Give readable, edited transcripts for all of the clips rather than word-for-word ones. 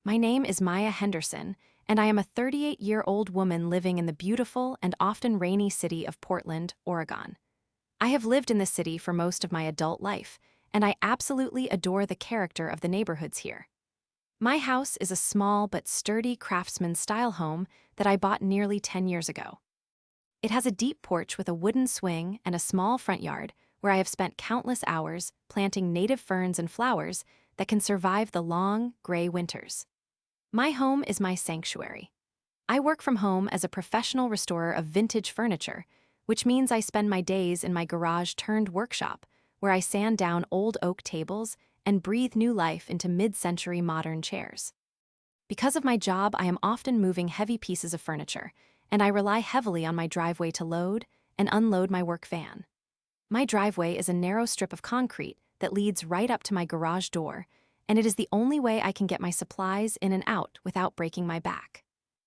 My name is Maya Henderson, and I am a 38-year-old woman living in the beautiful and often rainy city of Portland, Oregon. I have lived in this city for most of my adult life, and I absolutely adore the character of the neighborhoods here. My house is a small but sturdy craftsman-style home that I bought nearly 10 years ago. It has a deep porch with a wooden swing and a small front yard where I have spent countless hours planting native ferns and flowers that can survive the long, gray winters. My home is my sanctuary. I work from home as a professional restorer of vintage furniture, which means I spend my days in my garage-turned-workshop, where I sand down old oak tables and breathe new life into mid-century modern chairs. Because of my job, I am often moving heavy pieces of furniture, and I rely heavily on my driveway to load and unload my work van. My driveway is a narrow strip of concrete that leads right up to my garage door, and it is the only way I can get my supplies in and out without breaking my back.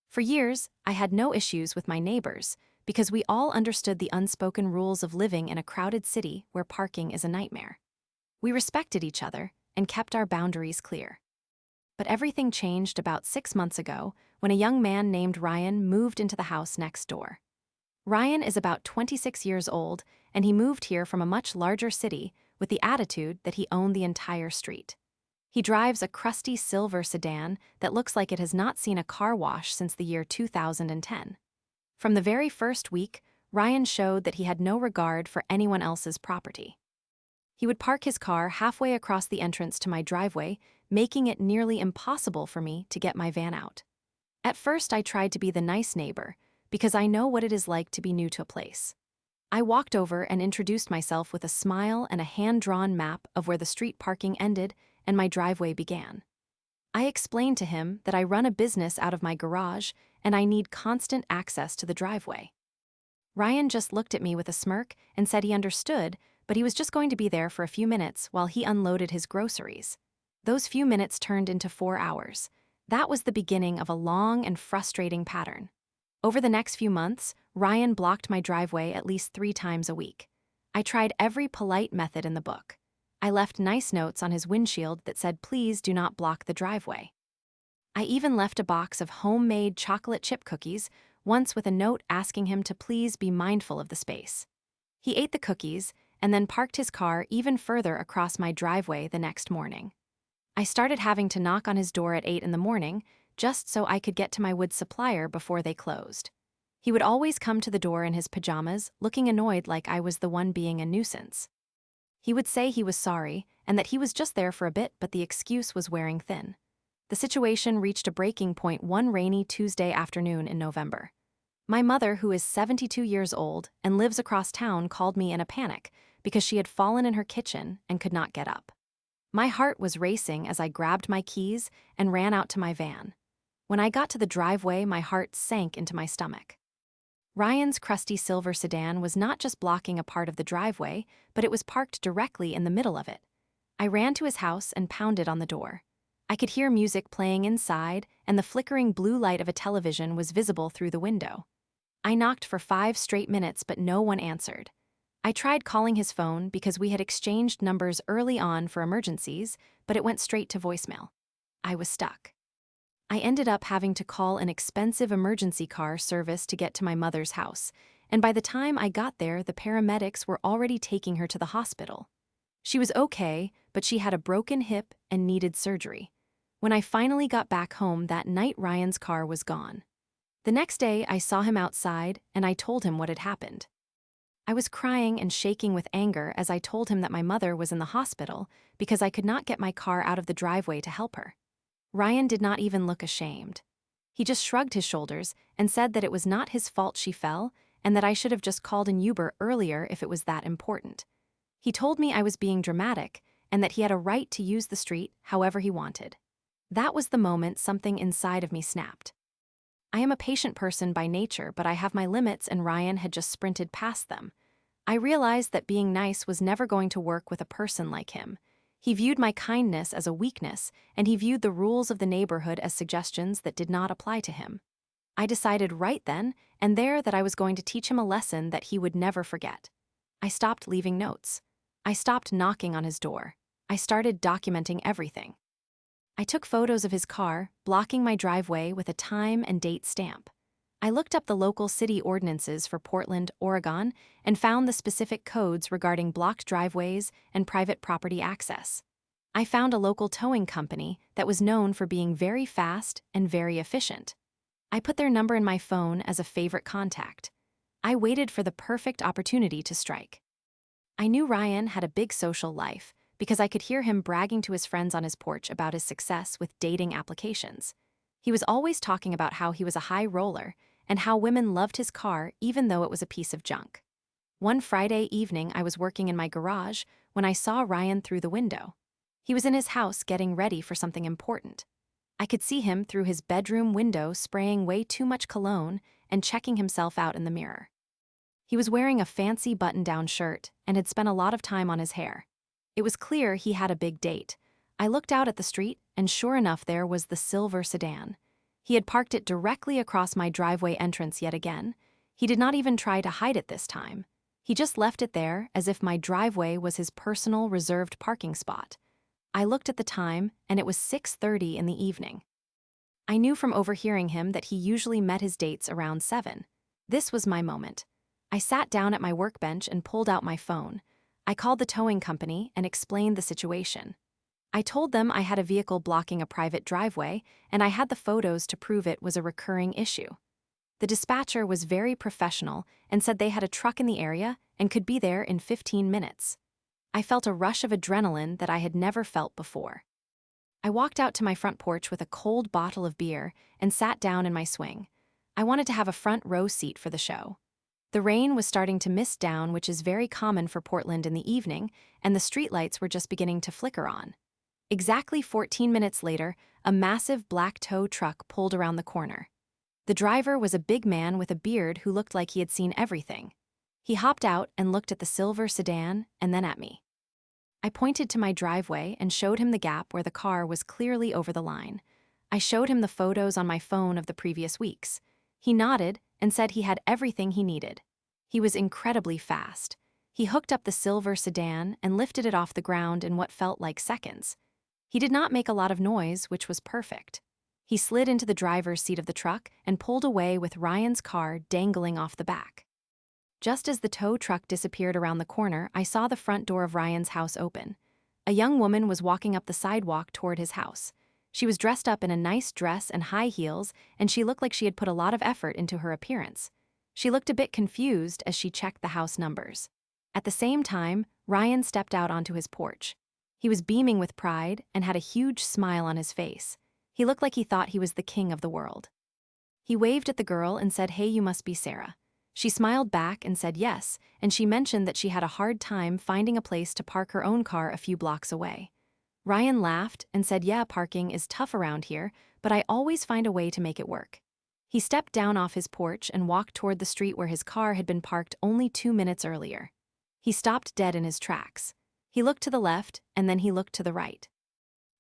For years, I had no issues with my neighbors because we all understood the unspoken rules of living in a crowded city where parking is a nightmare. We respected each other and kept our boundaries clear. But everything changed about 6 months ago when a young man named Ryan moved into the house next door. Ryan is about 26 years old, and he moved here from a much larger city with the attitude that he owned the entire street. He drives a crusty silver sedan that looks like it has not seen a car wash since the year 2010. From the very first week, Ryan showed that he had no regard for anyone else's property. He would park his car halfway across the entrance to my driveway, making it nearly impossible for me to get my van out. At first, I tried to be the nice neighbor, because I know what it is like to be new to a place. I walked over and introduced myself with a smile and a hand-drawn map of where the street parking ended and my driveway began. I explained to him that I run a business out of my garage and I need constant access to the driveway. Ryan just looked at me with a smirk and said he understood, but he was just going to be there for a few minutes while he unloaded his groceries. Those few minutes turned into 4 hours. That was the beginning of a long and frustrating pattern. Over the next few months, Ryan blocked my driveway at least 3 times a week. I tried every polite method in the book. I left nice notes on his windshield that said, "Please do not block the driveway." I even left a box of homemade chocolate chip cookies, once with a note asking him to please be mindful of the space. He ate the cookies and then parked his car even further across my driveway the next morning. I started having to knock on his door at 8 in the morning just so I could get to my wood supplier before they closed. He would always come to the door in his pajamas, looking annoyed like I was the one being a nuisance. He would say he was sorry and that he was just there for a bit, but the excuse was wearing thin. The situation reached a breaking point one rainy Tuesday afternoon in November. My mother, who is 72 years old and lives across town, called me in a panic because she had fallen in her kitchen and could not get up. My heart was racing as I grabbed my keys and ran out to my van. When I got to the driveway, my heart sank into my stomach. Ryan's crusty silver sedan was not just blocking a part of the driveway, but it was parked directly in the middle of it. I ran to his house and pounded on the door. I could hear music playing inside, and the flickering blue light of a television was visible through the window. I knocked for 5 straight minutes, but no one answered. I tried calling his phone because we had exchanged numbers early on for emergencies, but it went straight to voicemail. I was stuck. I ended up having to call an expensive emergency car service to get to my mother's house, and by the time I got there, the paramedics were already taking her to the hospital. She was okay, but she had a broken hip and needed surgery. When I finally got back home that night, Ryan's car was gone. The next day, I saw him outside, and I told him what had happened. I was crying and shaking with anger as I told him that my mother was in the hospital because I could not get my car out of the driveway to help her. Ryan did not even look ashamed. He just shrugged his shoulders and said that it was not his fault she fell and that I should have just called an Uber earlier if it was that important. He told me I was being dramatic and that he had a right to use the street however he wanted. That was the moment something inside of me snapped. I am a patient person by nature, but I have my limits, and Ryan had just sprinted past them. I realized that being nice was never going to work with a person like him. He viewed my kindness as a weakness, and he viewed the rules of the neighborhood as suggestions that did not apply to him. I decided right then and there that I was going to teach him a lesson that he would never forget. I stopped leaving notes. I stopped knocking on his door. I started documenting everything. I took photos of his car, blocking my driveway with a time and date stamp. I looked up the local city ordinances for Portland, Oregon, and found the specific codes regarding blocked driveways and private property access. I found a local towing company that was known for being very fast and very efficient. I put their number in my phone as a favorite contact. I waited for the perfect opportunity to strike. I knew Ryan had a big social life because I could hear him bragging to his friends on his porch about his success with dating applications. He was always talking about how he was a high roller and how women loved his car even though it was a piece of junk. One Friday evening, I was working in my garage when I saw Ryan through the window. He was in his house getting ready for something important. I could see him through his bedroom window spraying way too much cologne and checking himself out in the mirror. He was wearing a fancy button-down shirt and had spent a lot of time on his hair. It was clear he had a big date. I looked out at the street, and sure enough, there was the silver sedan. He had parked it directly across my driveway entrance yet again. He did not even try to hide it this time. He just left it there as if my driveway was his personal reserved parking spot. I looked at the time, and it was 6:30 in the evening. I knew from overhearing him that he usually met his dates around 7. This was my moment. I sat down at my workbench and pulled out my phone. I called the towing company and explained the situation. I told them I had a vehicle blocking a private driveway, and I had the photos to prove it was a recurring issue. The dispatcher was very professional and said they had a truck in the area and could be there in 15 minutes. I felt a rush of adrenaline that I had never felt before. I walked out to my front porch with a cold bottle of beer and sat down in my swing. I wanted to have a front row seat for the show. The rain was starting to mist down, which is very common for Portland in the evening, and the streetlights were just beginning to flicker on. Exactly 14 minutes later, a massive black tow truck pulled around the corner. The driver was a big man with a beard who looked like he had seen everything. He hopped out and looked at the silver sedan and then at me. I pointed to my driveway and showed him the gap where the car was clearly over the line. I showed him the photos on my phone of the previous weeks. He nodded and said he had everything he needed. He was incredibly fast. He hooked up the silver sedan and lifted it off the ground in what felt like seconds. He did not make a lot of noise, which was perfect. He slid into the driver's seat of the truck and pulled away with Ryan's car dangling off the back. Just as the tow truck disappeared around the corner, I saw the front door of Ryan's house open. A young woman was walking up the sidewalk toward his house. She was dressed up in a nice dress and high heels, and she looked like she had put a lot of effort into her appearance. She looked a bit confused as she checked the house numbers. At the same time, Ryan stepped out onto his porch. He was beaming with pride and had a huge smile on his face. He looked like he thought he was the king of the world. He waved at the girl and said, "Hey, you must be Sarah." She smiled back and said yes, and she mentioned that she had a hard time finding a place to park her own car a few blocks away. Ryan laughed and said, "Yeah, parking is tough around here, but I always find a way to make it work." He stepped down off his porch and walked toward the street where his car had been parked only 2 minutes earlier. He stopped dead in his tracks. He looked to the left, and then he looked to the right.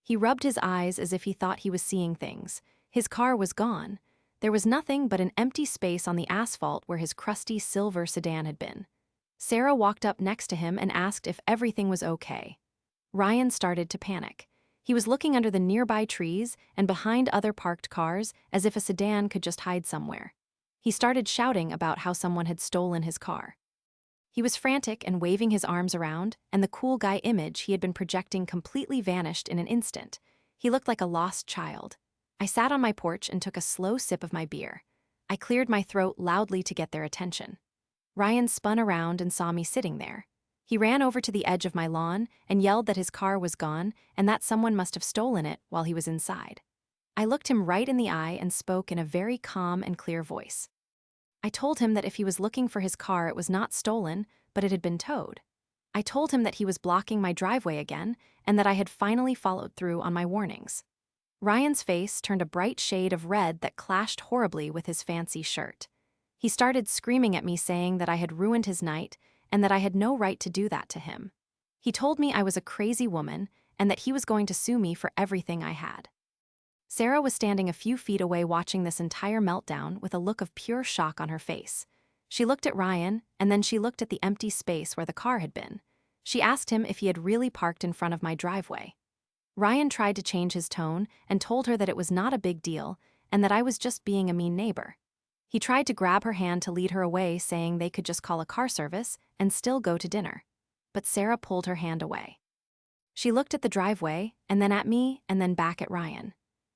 He rubbed his eyes as if he thought he was seeing things. His car was gone. There was nothing but an empty space on the asphalt where his crusty silver sedan had been. Sarah walked up next to him and asked if everything was okay. Ryan started to panic. He was looking under the nearby trees and behind other parked cars as if a sedan could just hide somewhere. He started shouting about how someone had stolen his car. He was frantic and waving his arms around, and the cool guy image he had been projecting completely vanished in an instant. He looked like a lost child. I sat on my porch and took a slow sip of my beer. I cleared my throat loudly to get their attention. Ryan spun around and saw me sitting there. He ran over to the edge of my lawn and yelled that his car was gone and that someone must have stolen it while he was inside. I looked him right in the eye and spoke in a very calm and clear voice. I told him that if he was looking for his car, it was not stolen, but it had been towed. I told him that he was blocking my driveway again and that I had finally followed through on my warnings. Ryan's face turned a bright shade of red that clashed horribly with his fancy shirt. He started screaming at me, saying that I had ruined his night and that I had no right to do that to him. He told me I was a crazy woman and that he was going to sue me for everything I had. Sarah was standing a few feet away watching this entire meltdown with a look of pure shock on her face. She looked at Ryan, and then she looked at the empty space where the car had been. She asked him if he had really parked in front of my driveway. Ryan tried to change his tone and told her that it was not a big deal and that I was just being a mean neighbor. He tried to grab her hand to lead her away, saying they could just call a car service and still go to dinner. But Sarah pulled her hand away. She looked at the driveway, and then at me, and then back at Ryan.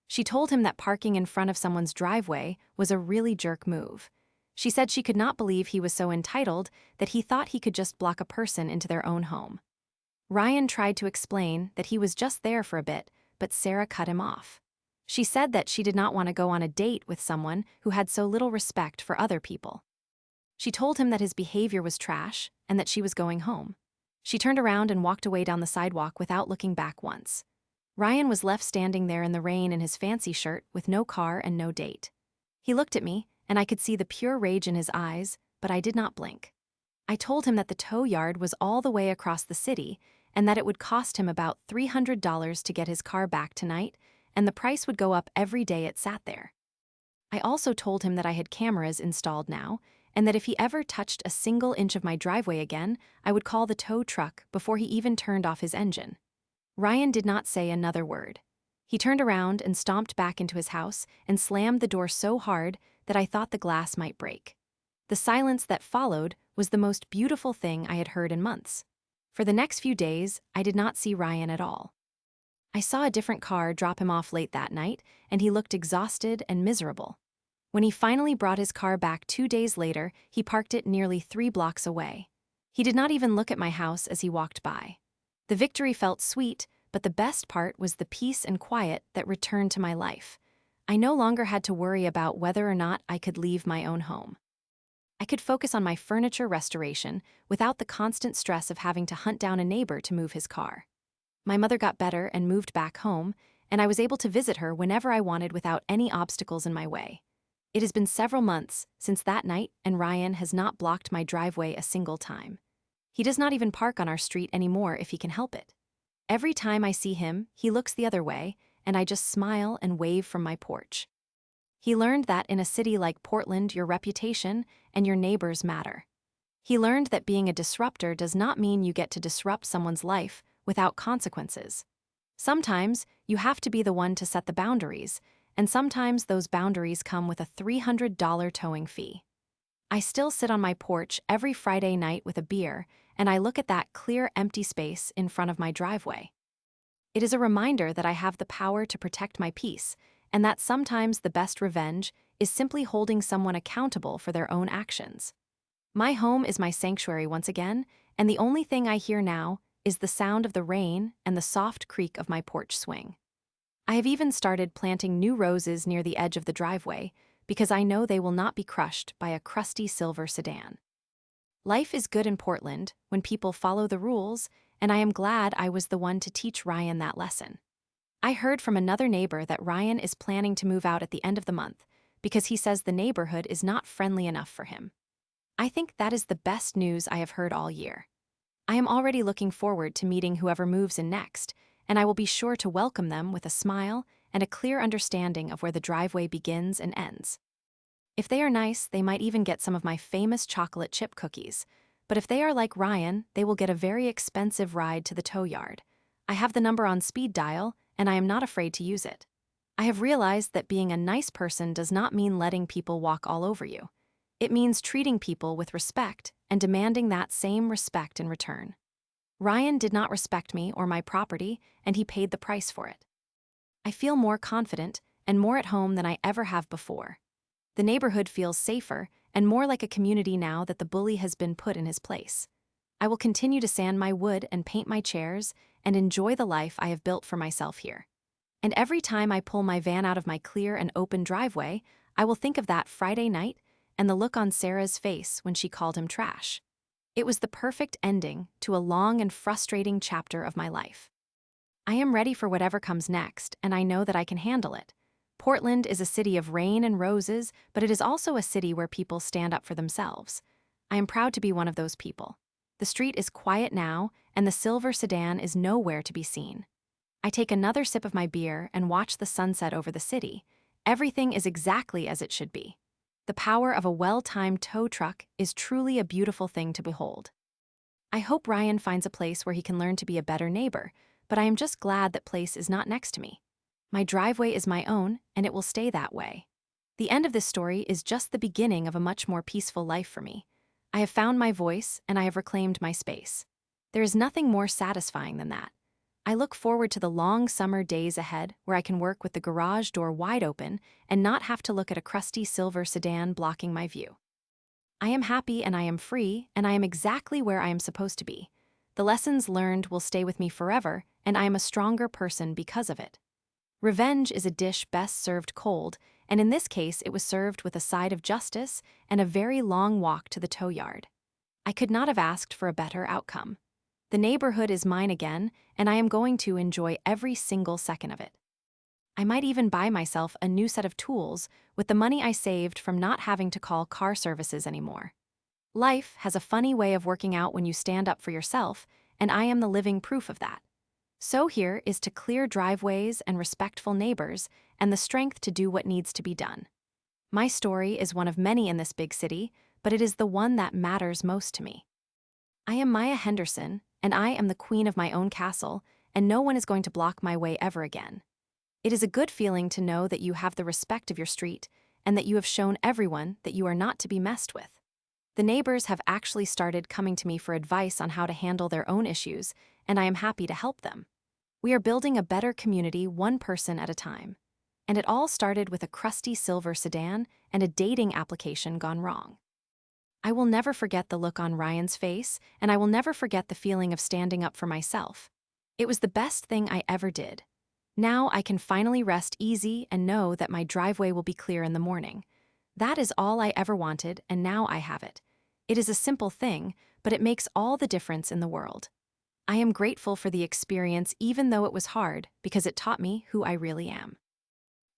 She told him that parking in front of someone's driveway was a really jerk move. She said she could not believe he was so entitled that he thought he could just block a person into their own home. Ryan tried to explain that he was just there for a bit, but Sarah cut him off. She said that she did not want to go on a date with someone who had so little respect for other people. She told him that his behavior was trash and that she was going home. She turned around and walked away down the sidewalk without looking back once. Ryan was left standing there in the rain in his fancy shirt with no car and no date. He looked at me, and I could see the pure rage in his eyes, but I did not blink. I told him that the tow yard was all the way across the city and that it would cost him about $300 to get his car back tonight, and the price would go up every day it sat there. I also told him that I had cameras installed now, and that if he ever touched a single inch of my driveway again, I would call the tow truck before he even turned off his engine. Ryan did not say another word. He turned around and stomped back into his house and slammed the door so hard that I thought the glass might break. The silence that followed was the most beautiful thing I had heard in months. For the next few days, I did not see Ryan at all. I saw a different car drop him off late that night, and he looked exhausted and miserable. When he finally brought his car back 2 days later, he parked it nearly 3 blocks away. He did not even look at my house as he walked by. The victory felt sweet, but the best part was the peace and quiet that returned to my life. I no longer had to worry about whether or not I could leave my own home. I could focus on my furniture restoration without the constant stress of having to hunt down a neighbor to move his car. My mother got better and moved back home, and I was able to visit her whenever I wanted without any obstacles in my way. It has been several months since that night, and Ryan has not blocked my driveway a single time. He does not even park on our street anymore if he can help it. Every time I see him, he looks the other way, and I just smile and wave from my porch. He learned that in a city like Portland, your reputation and your neighbors matter. He learned that being a disruptor does not mean you get to disrupt someone's life without consequences. Sometimes you have to be the one to set the boundaries, and sometimes those boundaries come with a $300 towing fee. I still sit on my porch every Friday night with a beer, and I look at that clear, empty space in front of my driveway. It is a reminder that I have the power to protect my peace, and that sometimes the best revenge is simply holding someone accountable for their own actions. My home is my sanctuary once again, and the only thing I hear now is the sound of the rain and the soft creak of my porch swing. I have even started planting new roses near the edge of the driveway because I know they will not be crushed by a crusty silver sedan. Life is good in Portland when people follow the rules, and I am glad I was the one to teach Ryan that lesson. I heard from another neighbor that Ryan is planning to move out at the end of the month because he says the neighborhood is not friendly enough for him. I think that is the best news I have heard all year. I am already looking forward to meeting whoever moves in next, and I will be sure to welcome them with a smile and a clear understanding of where the driveway begins and ends. If they are nice, they might even get some of my famous chocolate chip cookies, but if they are like Ryan, they will get a very expensive ride to the tow yard. I have the number on speed dial, and I am not afraid to use it. I have realized that being a nice person does not mean letting people walk all over you. It means treating people with respect and demanding that same respect in return. Ryan did not respect me or my property, and he paid the price for it. I feel more confident and more at home than I ever have before. The neighborhood feels safer and more like a community now that the bully has been put in his place. I will continue to sand my wood and paint my chairs and enjoy the life I have built for myself here. And every time I pull my van out of my clear and open driveway, I will think of that Friday night and the look on Sarah's face when she called him trash. It was the perfect ending to a long and frustrating chapter of my life. I am ready for whatever comes next, and I know that I can handle it. Portland is a city of rain and roses, but it is also a city where people stand up for themselves. I am proud to be one of those people. The street is quiet now, and the silver sedan is nowhere to be seen. I take another sip of my beer and watch the sunset over the city. Everything is exactly as it should be. The power of a well-timed tow truck is truly a beautiful thing to behold. I hope Ryan finds a place where he can learn to be a better neighbor, but I am just glad that place is not next to me. My driveway is my own, and it will stay that way. The end of this story is just the beginning of a much more peaceful life for me. I have found my voice, and I have reclaimed my space. There is nothing more satisfying than that. I look forward to the long summer days ahead where I can work with the garage door wide open and not have to look at a crusty silver sedan blocking my view. I am happy and I am free, and I am exactly where I am supposed to be. The lessons learned will stay with me forever, and I am a stronger person because of it. Revenge is a dish best served cold, and in this case it was served with a side of justice and a very long walk to the tow yard. I could not have asked for a better outcome. The neighborhood is mine again, and I am going to enjoy every single second of it. I might even buy myself a new set of tools with the money I saved from not having to call car services anymore. Life has a funny way of working out when you stand up for yourself, and I am the living proof of that. So here is to clear driveways and respectful neighbors and the strength to do what needs to be done. My story is one of many in this big city, but it is the one that matters most to me. I am Maya Henderson, and I am the queen of my own castle, and no one is going to block my way ever again. It is a good feeling to know that you have the respect of your street and that you have shown everyone that you are not to be messed with. The neighbors have actually started coming to me for advice on how to handle their own issues, and I am happy to help them. We are building a better community one person at a time. And it all started with a crusty silver sedan and a dating application gone wrong. I will never forget the look on Ryan's face, and I will never forget the feeling of standing up for myself. It was the best thing I ever did. Now I can finally rest easy and know that my driveway will be clear in the morning. That is all I ever wanted, and now I have it. It is a simple thing, but it makes all the difference in the world. I am grateful for the experience even though it was hard, because it taught me who I really am.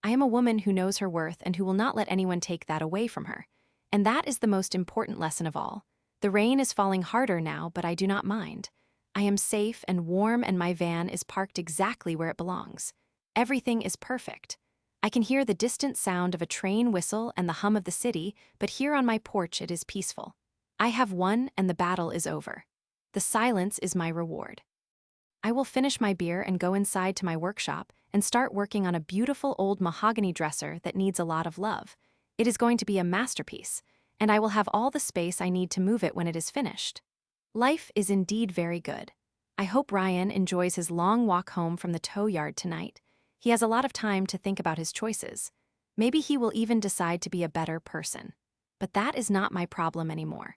I am a woman who knows her worth and who will not let anyone take that away from her. And that is the most important lesson of all. The rain is falling harder now, but I do not mind. I am safe and warm, and my van is parked exactly where it belongs. Everything is perfect. I can hear the distant sound of a train whistle and the hum of the city, but here on my porch it is peaceful. I have won, and the battle is over. The silence is my reward. I will finish my beer and go inside to my workshop and start working on a beautiful old mahogany dresser that needs a lot of love. It is going to be a masterpiece, and I will have all the space I need to move it when it is finished. Life is indeed very good. I hope Ryan enjoys his long walk home from the tow yard tonight. He has a lot of time to think about his choices. Maybe he will even decide to be a better person. But that is not my problem anymore.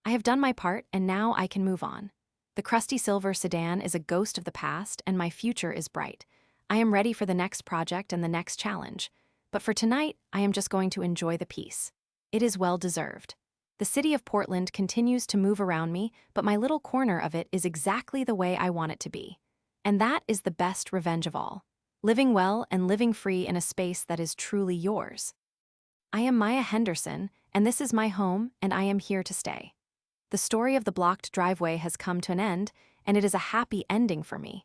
I have done my part, and now I can move on. The crusty silver sedan is a ghost of the past, and my future is bright. I am ready for the next project and the next challenge. But for tonight, I am just going to enjoy the peace. It is well deserved. The city of Portland continues to move around me, but my little corner of it is exactly the way I want it to be. And that is the best revenge of all. Living well and living free in a space that is truly yours. I am Maya Henderson, and this is my home, and I am here to stay. The story of the blocked driveway has come to an end, and it is a happy ending for me.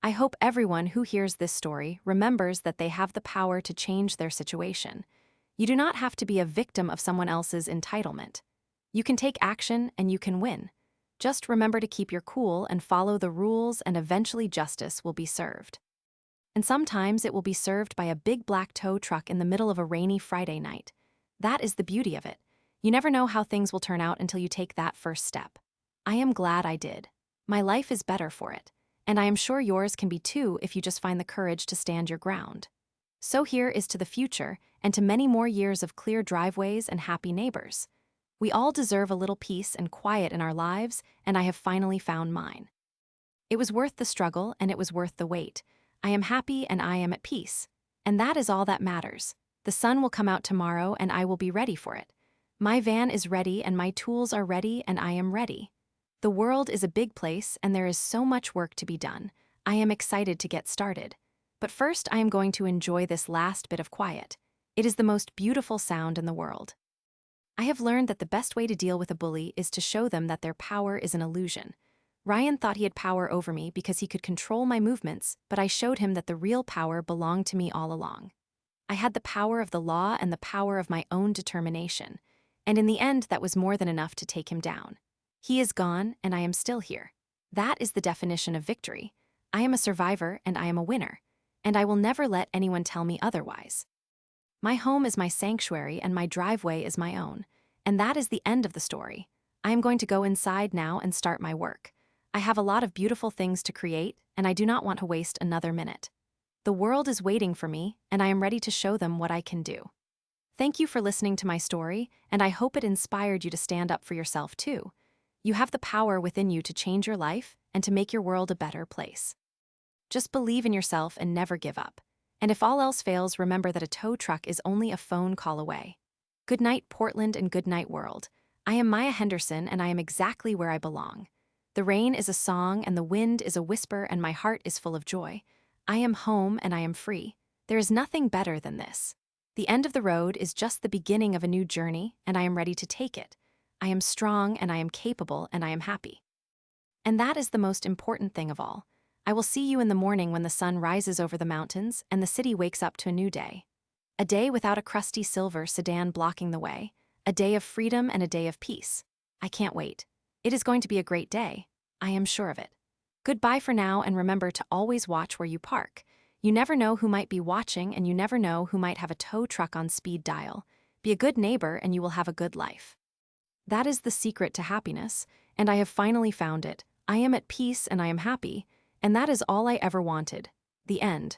I hope everyone who hears this story remembers that they have the power to change their situation. You do not have to be a victim of someone else's entitlement. You can take action and you can win. Just remember to keep your cool and follow the rules, and eventually justice will be served. And sometimes it will be served by a big black tow truck in the middle of a rainy Friday night. That is the beauty of it. You never know how things will turn out until you take that first step. I am glad I did. My life is better for it. And I am sure yours can be too if you just find the courage to stand your ground. So here is to the future, and to many more years of clear driveways and happy neighbors. We all deserve a little peace and quiet in our lives, and I have finally found mine. It was worth the struggle, and it was worth the wait. I am happy and I am at peace. And that is all that matters. The sun will come out tomorrow, and I will be ready for it. My van is ready, and my tools are ready, and I am ready. The world is a big place, and there is so much work to be done. I am excited to get started. But first, I am going to enjoy this last bit of quiet. It is the most beautiful sound in the world. I have learned that the best way to deal with a bully is to show them that their power is an illusion. Ryan thought he had power over me because he could control my movements, but I showed him that the real power belonged to me all along. I had the power of the law and the power of my own determination. And in the end, that was more than enough to take him down. He is gone, and I am still here. That is the definition of victory. I am a survivor and I am a winner, and I will never let anyone tell me otherwise. My home is my sanctuary and my driveway is my own, and that is the end of the story. I am going to go inside now and start my work. I have a lot of beautiful things to create, and I do not want to waste another minute. The world is waiting for me, and I am ready to show them what I can do. Thank you for listening to my story, and I hope it inspired you to stand up for yourself too. You have the power within you to change your life and to make your world a better place. Just believe in yourself and never give up. And if all else fails, remember that a tow truck is only a phone call away. Good night, Portland, and good night, world. I am Maya Henderson, and I am exactly where I belong. The rain is a song, and the wind is a whisper, and my heart is full of joy. I am home, and I am free. There is nothing better than this. The end of the road is just the beginning of a new journey, and I am ready to take it. I am strong, and I am capable, and I am happy. And that is the most important thing of all. I will see you in the morning when the sun rises over the mountains and the city wakes up to a new day. A day without a crusty silver sedan blocking the way. A day of freedom and a day of peace. I can't wait. It is going to be a great day. I am sure of it. Goodbye for now, and remember to always watch where you park. You never know who might be watching, and you never know who might have a tow truck on speed dial. Be a good neighbor and you will have a good life. That is the secret to happiness, and I have finally found it. I am at peace and I am happy, and that is all I ever wanted. The end.